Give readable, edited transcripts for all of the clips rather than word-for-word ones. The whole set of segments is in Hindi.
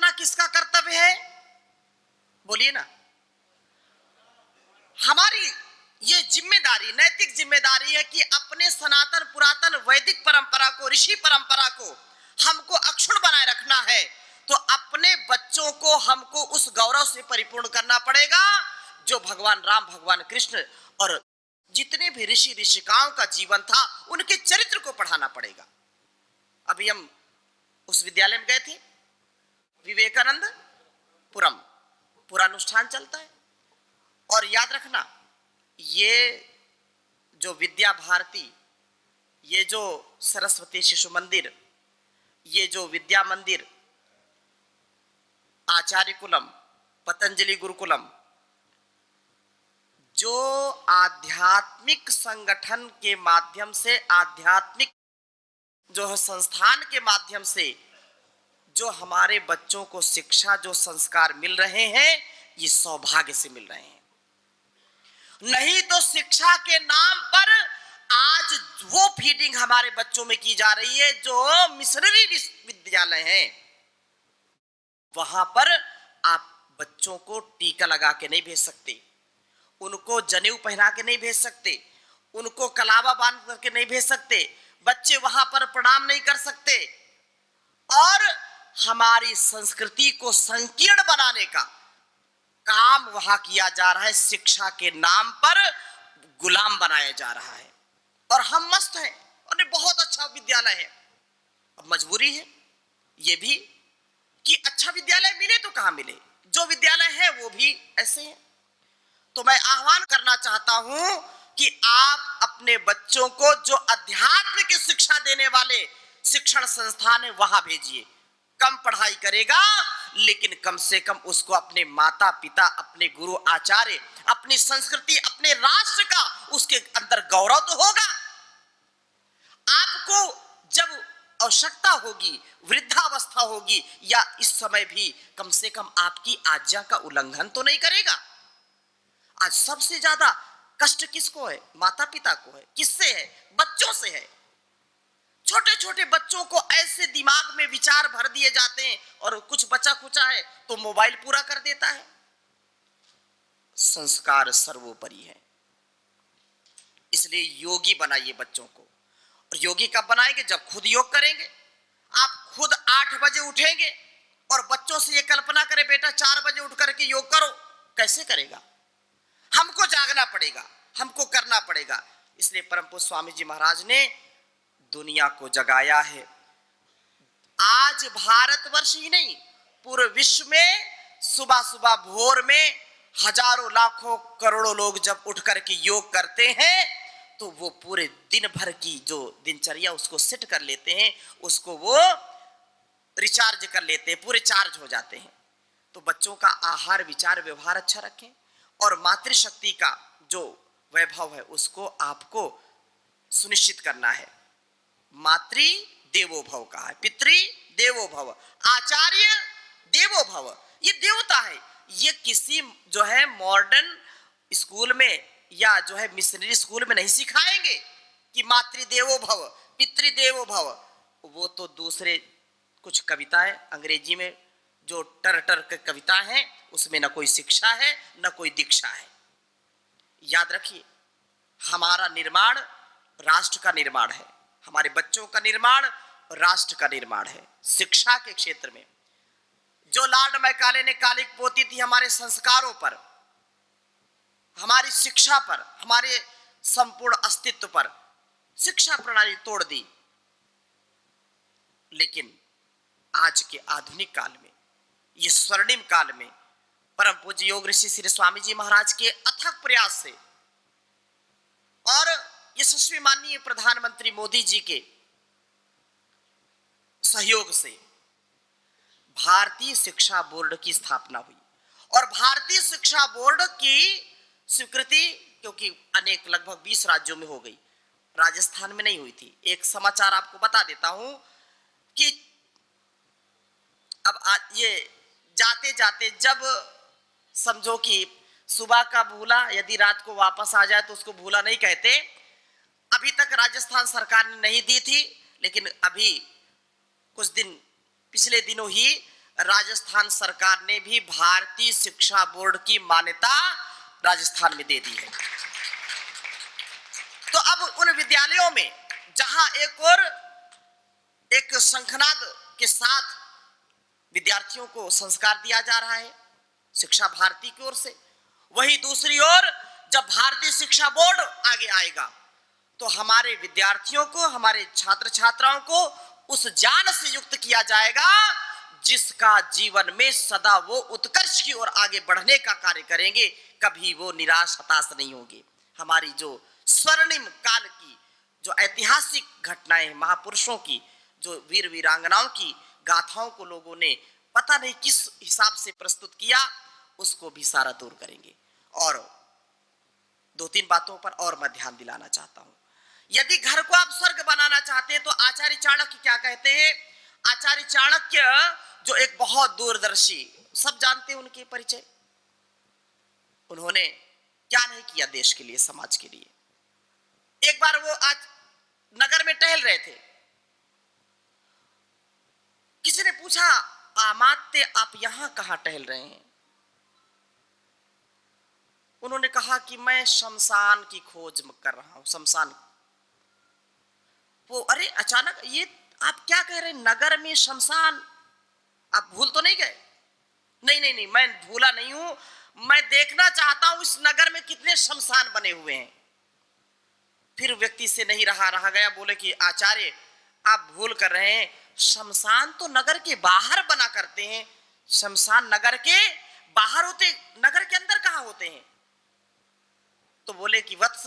करना किसका कर्तव्य है? बोलिए ना। हमारी ये जिम्मेदारी, नैतिक जिम्मेदारी है कि अपने सनातन पुरातन वैदिक परंपरा को, ऋषि परंपरा को हमको अक्षुण्ण बनाए रखना है। तो अपने बच्चों को हमको उस गौरव से परिपूर्ण करना पड़ेगा जो भगवान राम, भगवान कृष्ण और जितने भी ऋषि ऋषिकाओं का जीवन था, उनके चरित्र को पढ़ाना पड़ेगा। अभी हम उस विद्यालय में गए थे, विवेकानंद पुरम, पूरा अनुष्ठान चलता है। और याद रखना, ये जो विद्या भारती, ये जो सरस्वती शिशु मंदिर, ये जो विद्या मंदिर, आचार्य कुलम, पतंजलि गुरुकुलम, जो आध्यात्मिक संगठन के माध्यम से, आध्यात्मिक जो है संस्थान के माध्यम से जो हमारे बच्चों को शिक्षा, जो संस्कार मिल रहे हैं, ये सौभाग्य से मिल रहे हैं। नहीं तो शिक्षा के नाम पर आज वो फीडिंग हमारे बच्चों में की जा रही है जो मिशनरी विद्यालय हैं। वहां पर आप बच्चों को टीका लगा के नहीं भेज सकते, उनको जनेऊ पहना के नहीं भेज सकते, उनको कलावा बांध करके नहीं भेज सकते, बच्चे वहां पर प्रणाम नहीं कर सकते। और हमारी संस्कृति को संकीर्ण बनाने का काम वहां किया जा रहा है। शिक्षा के नाम पर गुलाम बनाया जा रहा है। और हम मस्त हैं और बहुत अच्छा विद्यालय है। अब मजबूरी है ये भी कि अच्छा विद्यालय मिले तो कहां मिले, जो विद्यालय है वो भी ऐसे हैं। तो मैं आह्वान करना चाहता हूं कि आप अपने बच्चों को जो अध्यात्म की शिक्षा देने वाले शिक्षण संस्थान है वहां भेजिए। कम पढ़ाई करेगा लेकिन कम से कम उसको अपने माता पिता, अपने गुरु आचार्य, अपनी संस्कृति, अपने राष्ट्र का उसके अंदर गौरव तो होगा। आपको जब आवश्यकता होगी, वृद्धावस्था होगी या इस समय भी, कम से कम आपकी आज्ञा का उल्लंघन तो नहीं करेगा। आज सबसे ज्यादा कष्ट किसको है? माता पिता को है। किससे है? बच्चों से है। छोटे छोटे बच्चों को ऐसे दिमाग में विचार भर दिए जाते हैं और कुछ बचा खुचा है तो मोबाइल पूरा कर देता है। संस्कार सर्वोपरि है। इसलिए योगी बनाइए बच्चों को। और योगी कब बनाएंगे? जब खुद योग करेंगे। आप खुद 8 बजे उठेंगे और बच्चों से ये कल्पना करें बेटा 4 बजे उठ करके योग करो, कैसे करेगा? हमको जागना पड़ेगा, हमको करना पड़ेगा। इसलिए परम पूज्य स्वामी जी महाराज ने दुनिया को जगाया है। आज भारतवर्ष ही नहीं, पूरे विश्व में सुबह सुबह भोर में हजारों लाखों करोड़ों लोग जब उठ करके योग करते हैं तो वो पूरे दिन भर की जो दिनचर्या उसको सेट कर लेते हैं, उसको वो रिचार्ज कर लेते हैं, पूरे चार्ज हो जाते हैं। तो बच्चों का आहार विचार व्यवहार अच्छा रखें और मातृशक्ति का जो वैभव है उसको आपको सुनिश्चित करना है। मातृ देवो भव कहा है, पितृ देवो भव, आचार्य देवो भव। ये देवता है। ये किसी जो है मॉडर्न स्कूल में या जो है मिशनरी स्कूल में नहीं सिखाएंगे कि मातृ देवो भव, पितृ देवो भव। वो तो दूसरे कुछ कविताएं अंग्रेजी में जो टर टर के कविता हैं उसमें न कोई शिक्षा है न कोई दीक्षा है। याद रखिए, हमारा निर्माण राष्ट्र का निर्माण है, हमारे बच्चों का निर्माण राष्ट्र का निर्माण है। शिक्षा के क्षेत्र में जो लॉर्ड मैकाले ने कालिक पोती थी हमारे संस्कारों पर, हमारी शिक्षा पर, हमारे संपूर्ण अस्तित्व पर, शिक्षा प्रणाली तोड़ दी। लेकिन आज के आधुनिक काल में, ये स्वर्णिम काल में, परम पूज्य योग ऋषि श्री स्वामी जी महाराज के अथक प्रयास से और यशस्वी माननीय प्रधानमंत्री मोदी जी के सहयोग से भारतीय शिक्षा बोर्ड की स्थापना हुई। और भारतीय शिक्षा बोर्ड की स्वीकृति क्योंकि अनेक लगभग 20 राज्यों में हो गई, राजस्थान में नहीं हुई थी। एक समाचार आपको बता देता हूं कि अब ये जाते जाते जब समझो कि सुबह का भूला यदि रात को वापस आ जाए तो उसको भूला नहीं कहते। अभी तक राजस्थान सरकार ने नहीं दी थी, लेकिन अभी कुछ दिन पिछले दिनों ही राजस्थान सरकार ने भी भारतीय शिक्षा बोर्ड की मान्यता राजस्थान में दे दी है। तो अब उन विद्यालयों में जहां एक शंखनाद के साथ विद्यार्थियों को संस्कार दिया जा रहा है शिक्षा भारती की ओर से, वही दूसरी ओर जब भारतीय शिक्षा बोर्ड आगे आएगा तो हमारे विद्यार्थियों को, हमारे छात्र छात्राओं को उस ज्ञान से युक्त किया जाएगा जिसका जीवन में सदा वो उत्कर्ष की ओर आगे बढ़ने का कार्य करेंगे, कभी वो निराश हताश नहीं होंगे। हमारी जो स्वर्णिम काल की जो ऐतिहासिक घटनाएं, महापुरुषों की जो वीर वीरांगनाओं की गाथाओं को लोगों ने पता नहीं किस हिसाब से प्रस्तुत किया, उसको भी सारा दूर करेंगे। और दो तीन बातों पर और मैं ध्यान दिलाना चाहता हूं। यदि घर को आप स्वर्ग बनाना चाहते हैं तो आचार्य चाणक्य क्या कहते हैं? आचार्य चाणक्य जो एक बहुत दूरदर्शी, सब जानते हैं उनके परिचय, उन्होंने क्या नहीं किया देश के लिए, समाज के लिए। एक बार वो आज नगर में टहल रहे थे, किसी ने पूछा, आमात्य आप यहां कहां टहल रहे हैं? उन्होंने कहा कि मैं शमशान की खोज कर रहा हूं, शमशान। वो अरे अचानक ये आप क्या कह रहे हैं, नगर में शमशान? आप भूल तो नहीं गए? नहीं नहीं नहीं, मैं भूला नहीं हूं, मैं देखना चाहता हूं इस नगर में कितने शमशान बने हुए हैं। फिर व्यक्ति से नहीं रहा गया, बोले कि आचार्य आप भूल कर रहे हैं, शमशान तो नगर के बाहर बना करते हैं, शमशान नगर के बाहर होते, नगर के अंदर कहां होते हैं? तो बोले कि वत्स,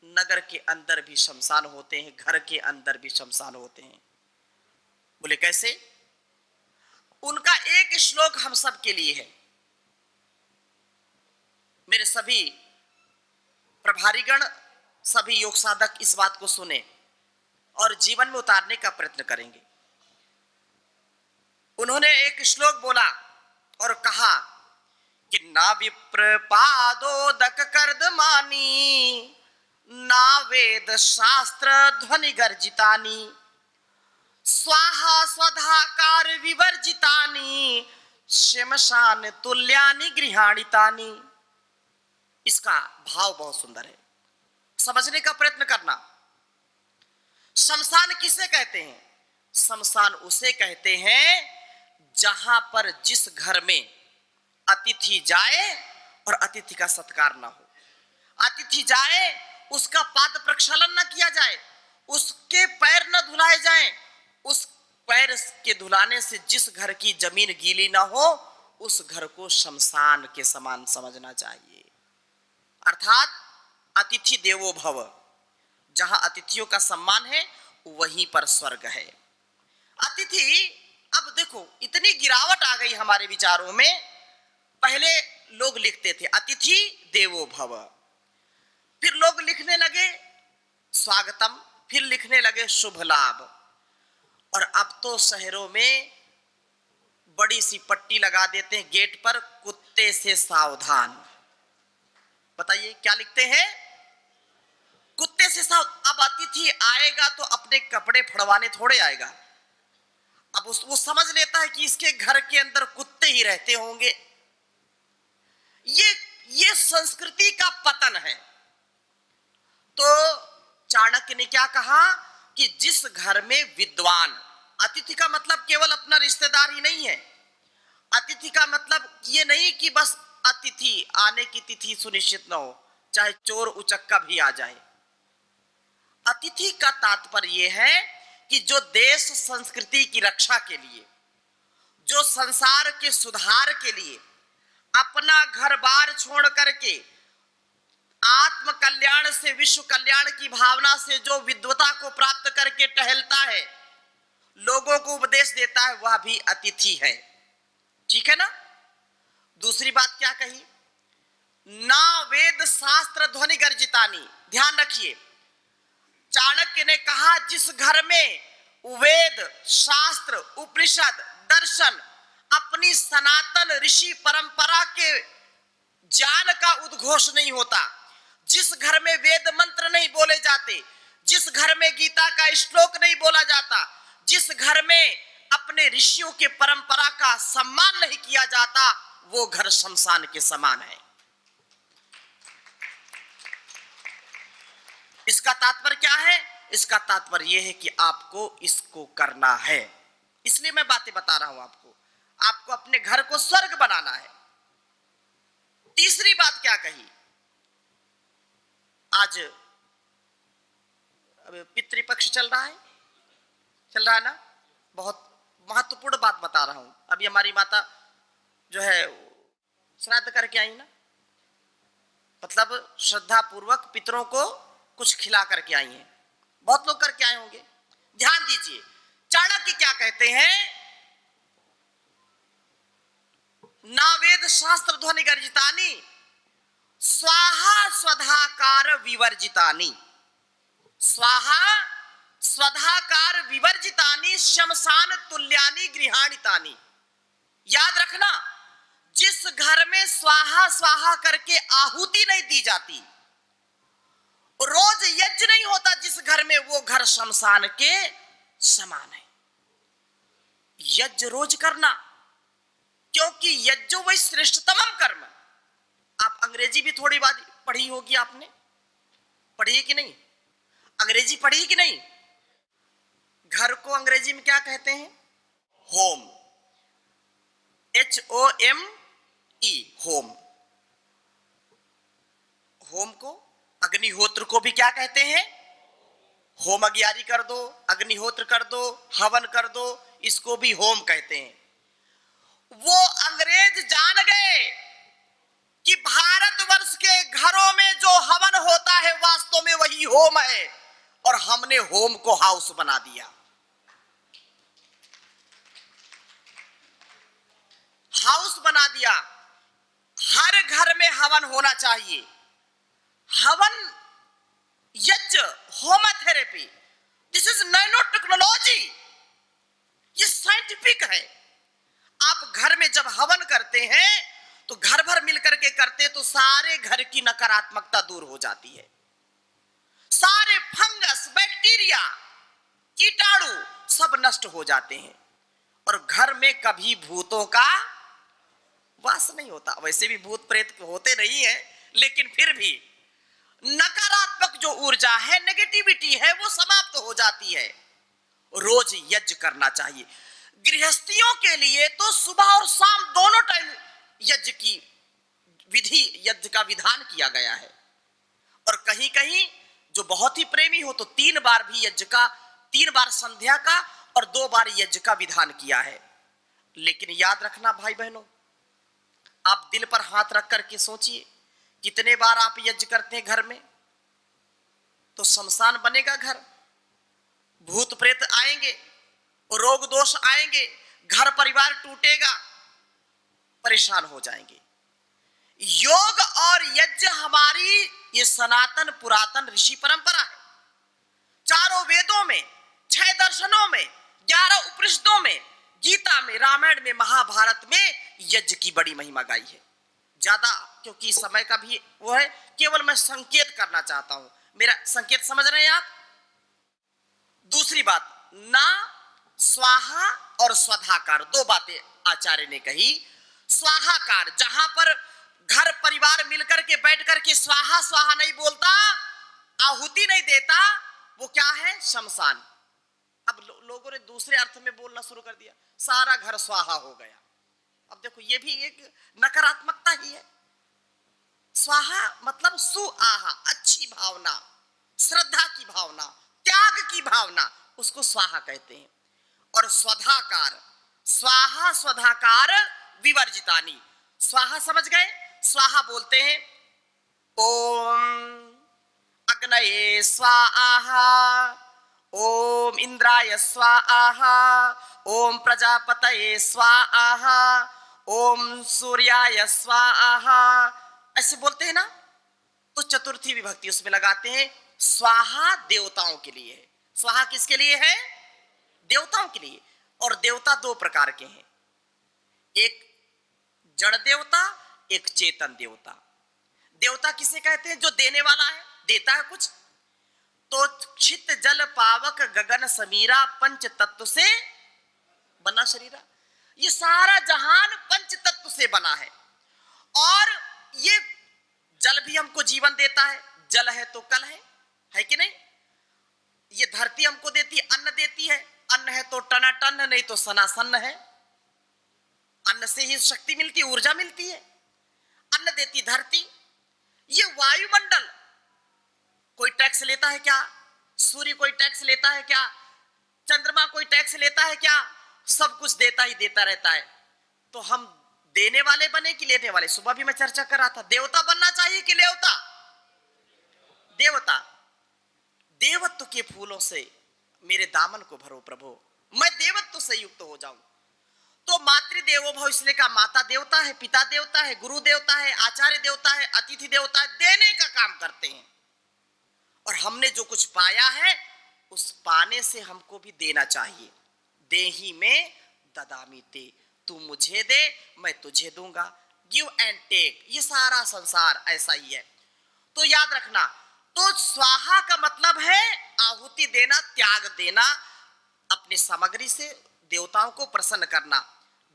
नगर के अंदर भी शमशान होते हैं, घर के अंदर भी शमशान होते हैं। बोले कैसे? उनका एक श्लोक हम सब के लिए है। मेरे सभी प्रभारीगण, सभी योग साधक इस बात को सुने और जीवन में उतारने का प्रयत्न करेंगे। उन्होंने एक श्लोक बोला और कहा कि ना विप्र पादोदक कर्दमानी, ना वेद शास्त्र ध्वनि गर्जितानी, स्वाहा स्वधाकार विवर्जितानी, शमशान तुल्यानि गृहाणितानी। इसका भाव बहुत सुंदर है, समझने का प्रयत्न करना। शमशान किसे कहते हैं? शमशान उसे कहते हैं जहां पर जिस घर में अतिथि जाए और अतिथि का सत्कार ना हो, अतिथि जाए उसका पाद प्रक्षालन न किया जाए, उसके पैर न धुलाए जाएं, उस पैर के धुलाने से जिस घर की जमीन गीली ना हो उस घर को शमशान के समान समझना चाहिए। अर्थात अतिथि देवो भव, जहां अतिथियों का सम्मान है वहीं पर स्वर्ग है। अतिथि, अब देखो इतनी गिरावट आ गई हमारे विचारों में। पहले लोग लिखते थे अतिथि देवो भव, फिर लोग लिखने लगे स्वागतम, फिर लिखने लगे शुभ लाभ, और अब तो शहरों में बड़ी सी पट्टी लगा देते हैं गेट पर, कुत्ते से सावधान। बताइए क्या लिखते हैं? कुत्ते से सावधान। अब अतिथि आएगा तो अपने कपड़े फड़वाने थोड़े आएगा, अब वो समझ लेता है कि इसके घर के अंदर कुत्ते ही रहते होंगे। ये संस्कृति का पतन है। तो चाणक्य ने क्या कहा कि जिस घर में विद्वान, अतिथि का मतलब केवल अपना रिश्तेदार ही नहीं है, अतिथि का मतलब ये नहीं कि बस अतिथि आने की तिथि सुनिश्चित न हो, चाहे चोर उचक्का भी आ जाए। अतिथि का तात्पर्य यह है कि जो देश संस्कृति की रक्षा के लिए, जो संसार के सुधार के लिए अपना घर बार छोड़ करके आत्म कल्याण से विश्व कल्याण की भावना से जो विद्वता को प्राप्त करके टहलता है, लोगों को उपदेश देता है, वह भी अतिथि है। ठीक है ना? दूसरी बात क्या कही? ना वेद शास्त्र ध्वनि गर्जितानी। ध्यान रखिए, चाणक्य ने कहा जिस घर में वेद शास्त्र उपनिषद दर्शन अपनी सनातन ऋषि परंपरा के ज्ञान का उद्घोष नहीं होता, जिस घर में वेद मंत्र नहीं बोले जाते, जिस घर में गीता का श्लोक नहीं बोला जाता, जिस घर में अपने ऋषियों के परंपरा का सम्मान नहीं किया जाता, वो घर शमशान के समान है। इसका तात्पर्य क्या है? इसका तात्पर्य यह है कि आपको इसको करना है। इसलिए मैं बातें बता रहा हूं आपको। आपको अपने घर को स्वर्ग बनाना है। तीसरी बात क्या कही? आज अब पितृपक्ष चल रहा है ना। बहुत महत्वपूर्ण बात बता रहा हूं। अभी हमारी माता जो है श्राद्ध करके आई ना, मतलब श्रद्धा पूर्वक पितरों को कुछ खिला करके आई हैं। बहुत लोग करके आए होंगे। ध्यान दीजिए, चाणक्य क्या कहते हैं? ना वेद शास्त्र ध्वनि गर्जितानी स्वाहा स्वधाकार विवर्जितानी। स्वाहा स्वधाकार विवर्जितानी शमशान तुल्यानी गृहाणितानी। याद रखना, जिस घर में स्वाहा स्वाहा करके आहुति नहीं दी जाती, रोज यज्ञ नहीं होता जिस घर में, वो घर शमशान के समान है। यज्ञ रोज करना, क्योंकि यज्ञ वही श्रेष्ठतम कर्म। आप अंग्रेजी भी थोड़ी बात पढ़ी होगी, आपने पढ़ी है कि नहीं? अंग्रेजी पढ़ी कि नहीं? घर को अंग्रेजी में क्या कहते हैं? होम। HOME, home. होम को, अग्निहोत्र को भी क्या कहते हैं? होम अग्यारी कर दो, अग्निहोत्र कर दो, हवन कर दो, इसको भी होम कहते हैं। वो अंग्रेज जान गए कि भारतवर्ष के घरों में जो हवन होता है वास्तव में वही होम है, और हमने होम को हाउस बना दिया। हाउस बना दिया। हर घर में हवन होना चाहिए। हवन, यज्ञ, होमोथेरेपी, दिस इज नैनो टेक्नोलॉजी। ये साइंटिफिक है। आप घर में जब हवन करते हैं तो घर भर मिलकर के करते हैं, तो सारे घर की नकारात्मकता दूर हो जाती है। सारे फंगस, बैक्टीरिया, कीटाणु सब नष्ट हो जाते हैं, और घर में कभी भूतों का वास नहीं होता। वैसे भी भूत प्रेत होते नहीं है, लेकिन फिर भी नकारात्मक जो ऊर्जा है, नेगेटिविटी है, वो समाप्त हो जाती है। रोज यज्ञ करना चाहिए। गृहस्थियों के लिए तो सुबह और शाम दोनों टाइम यज्ञ की विधि, यज्ञ का विधान किया गया है। और कहीं कहीं जो बहुत ही प्रेमी हो तो 3 बार भी यज्ञ का, 3 बार संध्या का और 2 बार यज्ञ का विधान किया है। लेकिन याद रखना भाई बहनों, आप दिल पर हाथ रख करके सोचिए, कितने बार आप यज्ञ करते हैं घर में, तो शमशान बनेगा घर। भूत प्रेत आएंगे, रोग दोष आएंगे, घर परिवार टूटेगा, परेशान हो जाएंगे। योग और यज्ञ हमारी ये सनातन पुरातन ऋषि परंपरा है। चारों वेदों में, 6 दर्शनों में, 11 उपनिषदों में, गीता में, रामायण में, महाभारत में यज्ञ की बड़ी महिमा गाई है। ज्यादा क्योंकि समय का भी वो है, केवल मैं संकेत करना चाहता हूं। मेरा संकेत समझ रहे हैं आप? दूसरी बात, ना स्वाहा और स्वधाकार, 2 बातें आचार्य ने कही। स्वाहाकार, जहां पर घर परिवार मिलकर के बैठ करके स्वाहा स्वाहा नहीं बोलता, आहुति नहीं देता, वो क्या है? शमशान। अब लोगों ने दूसरे अर्थ में बोलना शुरू कर दिया, सारा घर स्वाहा हो गया। अब देखो, ये भी एक नकारात्मकता ही है। स्वाहा मतलब सुआहा, अच्छी भावना, श्रद्धा की भावना, त्याग की भावना, उसको स्वाहा कहते हैं। और स्वधाकार, स्वाहा स्वधाकार विवर्जितानी। स्वाहा समझ गए? स्वाहा बोलते हैं ओम अग्नये स्वाहा, ओम इंद्राय स्वाहा, ओम प्रजापतये स्वाहा, ओम सूर्याय स्वाहा, ऐसे बोलते हैं ना। तो चतुर्थी विभक्ति उसमें लगाते हैं। स्वाहा देवताओं के लिए है। स्वाहा किसके लिए है? देवताओं के लिए। और देवता 2 प्रकार के हैं, एक जड़ देवता, एक चेतन देवता। देवता किसे कहते हैं? जो देने वाला है, देता है कुछ। तो क्षित जल पावक गगन समीरा पंच तत्व से बना शरीरा, ये सारा जहान पंच तत्व से बना है। और ये जल भी हमको जीवन देता है, जल है तो कल है कि नहीं? ये धरती हमको देती है, अन्न देती है, अन्न है तो टनाटन, नहीं तो सनासन्न है। अन्न से ही शक्ति मिलती है, ऊर्जा मिलती है। अन्न देती धरती। ये वायुमंडल कोई टैक्स लेता है क्या? सूर्य कोई टैक्स लेता है क्या? चंद्रमा कोई टैक्स लेता है क्या? सब कुछ देता ही देता रहता है। तो हम देने वाले बने कि लेने वाले? सुबह भी मैं चर्चा कर रहा था, देवता बनना चाहिए कि लेवता? देवता। देवत्व के फूलों से मेरे दामन को भरो प्रभु, मैं देवत्व से युक्त हो जाऊं। तो मातृदेवो भव, इसलिए का माता देवता है, पिता देवता है, गुरु देवता है, आचार्य देवता है, अतिथि देवता है, देने का काम करते हैं। और हमने जो कुछ पाया है उस पाने से हमको भी देना चाहिए। देही में ददामी ते, तू मुझे दे मैं तुझे दूंगा, गिव एंड टेक। ये सारा संसार ऐसा ही है। तो याद रखना, तो स्वाहा का मतलब है आहुति देना, त्याग देना, अपनी सामग्री से देवताओं को प्रसन्न करना।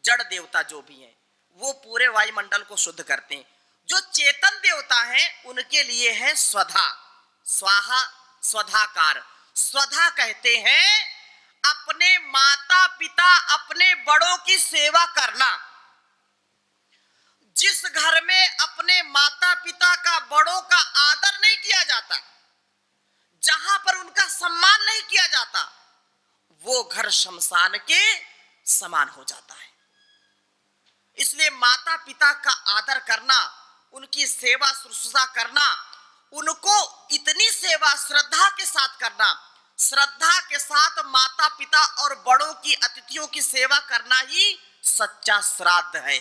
जड़ देवता जो भी हैं वो पूरे वायुमंडल को शुद्ध करते हैं। जो चेतन देवता हैं उनके लिए है स्वधा, स्वाहा स्वधाकार। स्वधा कहते हैं अपने माता पिता, अपने बड़ों की सेवा करना। जिस घर में अपने माता पिता का, बड़ों का आदर नहीं किया जाता, जहां पर उनका सम्मान नहीं किया जाता, वो घर शमशान के समान हो जाता है। इसलिए माता पिता का आदर करना, उनकी सेवा शुश्रूषा करना, उनको इतनी सेवा श्रद्धा के साथ करना, श्रद्धा के साथ माता पिता और बड़ों की, अतिथियों की सेवा करना ही सच्चा श्राद्ध है।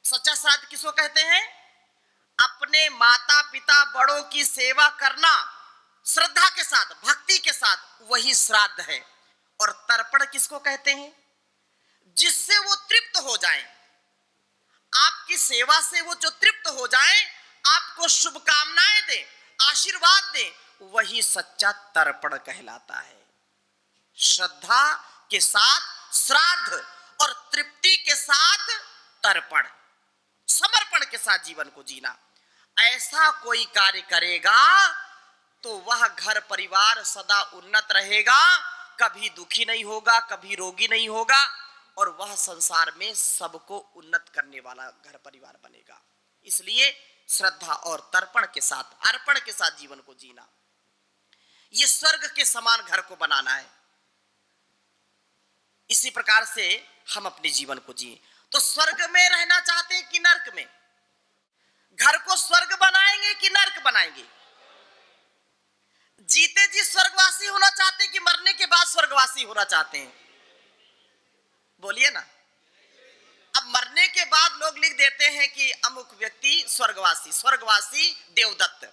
सच्चा श्राद्ध किसको कहते हैं? अपने माता पिता बड़ों की सेवा करना श्रद्धा के साथ, भक्ति के साथ, वही श्राद्ध है। और तर्पण किसको कहते हैं? जिससे वो तृप्त हो जाएं, आपकी सेवा से वो जो तृप्त हो जाएं, आपको शुभकामनाएं दें, आशीर्वाद दें, वही सच्चा तर्पण कहलाता है। श्रद्धा के साथ श्राद्ध और तृप्ति के साथ तर्पण, समर्पण के साथ जीवन को जीना। ऐसा कोई कार्य करेगा तो वह घर परिवार सदा उन्नत रहेगा, कभी दुखी नहीं होगा, कभी रोगी नहीं होगा, और वह संसार में सबको उन्नत करने वाला घर परिवार बनेगा। इसलिए श्रद्धा और तर्पण के साथ, अर्पण के साथ जीवन को जीना, ये स्वर्ग के समान घर को बनाना है। इसी प्रकार से हम अपने जीवन को जिए। तो स्वर्ग में रहना चाहते हैं कि नर्क में? घर को स्वर्ग बनाएंगे कि नर्क बनाएंगे? जीते जी स्वर्गवासी होना चाहते हैं कि मरने के बाद स्वर्गवासी होना चाहते हैं? बोलिए ना। अब मरने के बाद लोग लिख देते हैं कि अमुक व्यक्ति स्वर्गवासी, स्वर्गवासी देवदत्त।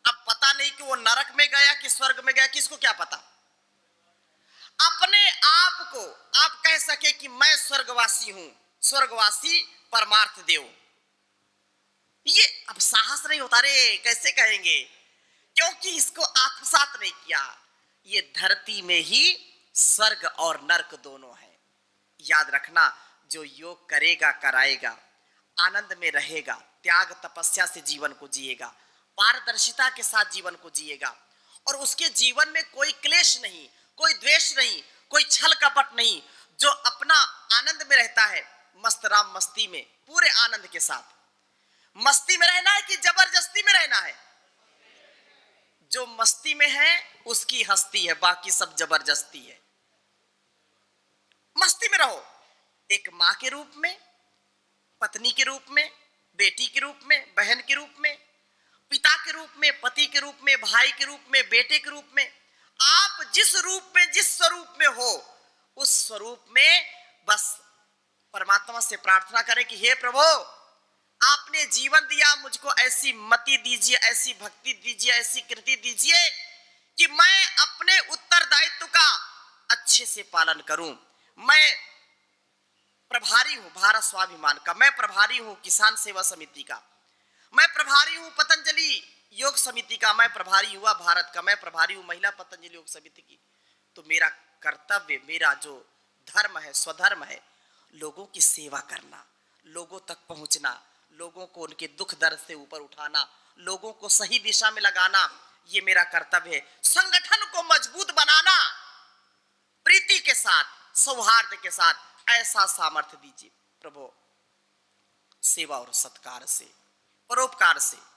अब पता नहीं कि वो नरक में गया कि स्वर्ग में गया, किसको क्या पता। अपने आप को आप कह सके कि मैं स्वर्गवासी हूं, स्वर्गवासी परमार्थ देव, ये अब साहस नहीं होता रे, कैसे कहेंगे? क्योंकि इसको आत्मसात नहीं किया। ये धरती में ही स्वर्ग और नरक दोनों है। याद रखना, जो योग करेगा कराएगा, आनंद में रहेगा, त्याग तपस्या से जीवन को जिएगा, पारदर्शिता के साथ जीवन को जिएगा, और उसके जीवन में कोई क्लेश नहीं, कोई द्वेष नहीं, कोई छल कपट नहीं, जो अपना आनंद में रहता है, मस्त राम मस्ती में, पूरे आनंद के साथ। मस्ती में रहना है कि जबरदस्ती में रहना है? जो मस्ती में है उसकी हस्ती है, बाकी सब जबरदस्ती है। मस्ती में रहो, एक मां के रूप में, पत्नी के रूप में, बेटी के रूप में, बहन के रूप में, पिता के रूप में, पति के रूप में, भाई के रूप में, बेटे के रूप में। आप जिस रूप में, जिस स्वरूप में हो, उस स्वरूप में बस परमात्मा से प्रार्थना करें कि हे प्रभु, आपने जीवन दिया, मुझको ऐसी मति दीजिए, ऐसी भक्ति दीजिए, ऐसी कृति दीजिए कि मैं अपने उत्तरदायित्व का अच्छे से पालन करूं। मैं प्रभारी हूं भारत स्वाभिमान का, मैं प्रभारी हूं किसान सेवा समिति का, मैं प्रभारी हूं पतंजलि योग समिति का, मैं प्रभारी हुआ भारत का, मैं प्रभारी हूं महिला पतंजलि योग समिति की। तो मेरा कर्तव्य, मेरा जो धर्म है, स्वधर्म है, लोगों की सेवा करना, लोगों तक पहुंचना, लोगों को उनके दुख दर्द से ऊपर उठाना, लोगों को सही दिशा में लगाना, ये मेरा कर्तव्य है। संगठन को मजबूत बनाना, प्रीति के साथ, सौहार्द के साथ, ऐसा सामर्थ्य दीजिए प्रभु, सेवा और सत्कार से, परोपकार से।